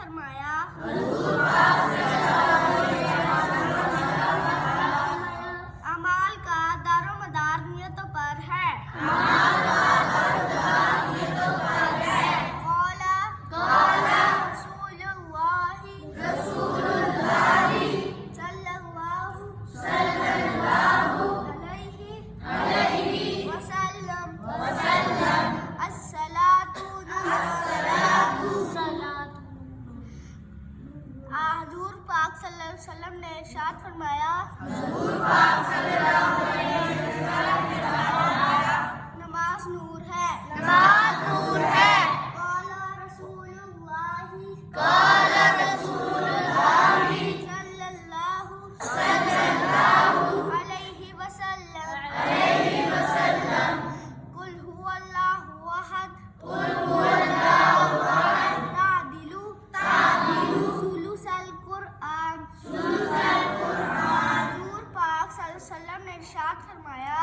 فرمایا اعمال کا دار و مدار نیتوں پر ہے۔ قال رسول اللہ صلی اللہ علیہ وسلم الصلاۃ حضور پاک صلی اللہ علیہ وسلم نے ارشاد فرمایا نماز نور ہے۔ قال رسول اللہ صلی اللہ علیہ وسلم قل هو اللہ احد ثلث القرآن۔ حضور پاک صلی اللہ علیہ وسلم نے ارشاد فرمایا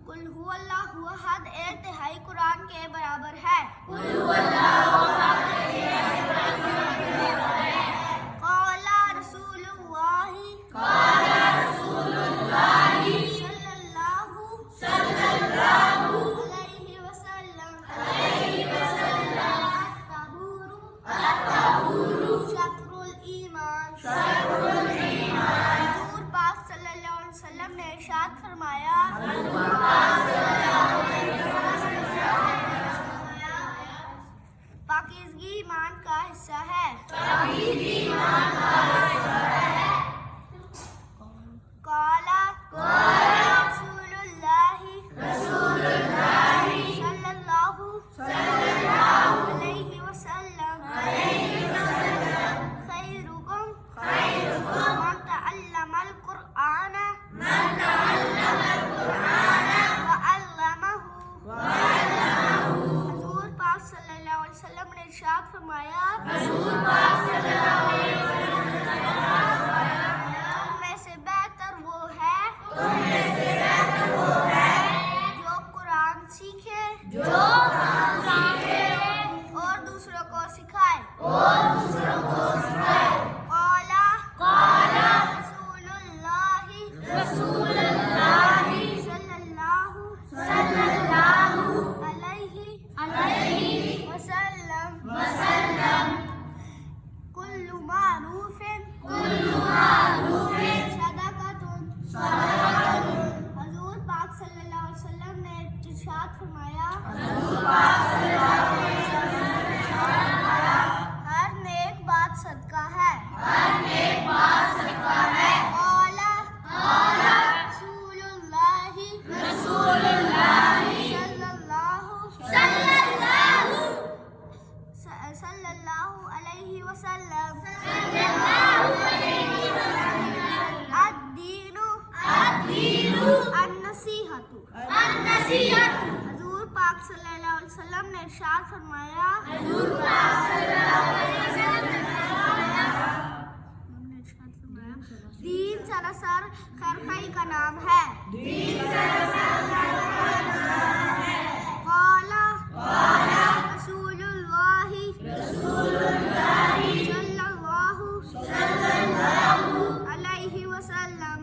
قل هو اللہ احد ایک تہائی قرآن کے برابر ہے۔ قال رسول اللہ صلی اللہ علیہ وسلم الطہور شطر الایمان۔ حضور پاک صلی اللہ علیہ وسلم نے ارشاد فرمایا پاکیزگی ایمان کا حصہ ہے۔ قال رسول اللہ صلی اللہ علیہ وسلم خیرکم من تعلم القرآن وعلمہ۔ حضور پاک صلی اللہ علیہ وسلم نے ارشاد فرمایا تم میں سے بہتر وہ ہے جو قرآن سیکھے اور دوسروں کو سکھائے۔ قال رسول اللہ صلی اللہ علیہ وسلم کل معروف صدقۃ۔ حضور پاک صلی اللہ علیہ وسلم نے ارشاد فرمایا ہر نیک بات صدقہ ہے۔ قال رسول اللہ صلی اللہ علیہ وسلم الدین النصیحۃ۔ حضور پاک صلی اللہ علیہ وسلم نے ارشاد فرمایا دین سراسر خیرخواہی کا نام ہے۔ قال رسول اللہ صلی اللہ علیہ وسلم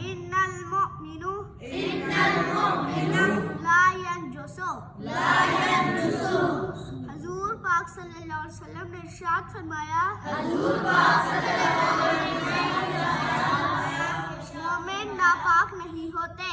ان المؤمن لا ينجس۔ حضور پاک صلی اللہ علیہ وسلم نے ارشاد فرمایا مومن ناپاک نہیں ہوتے۔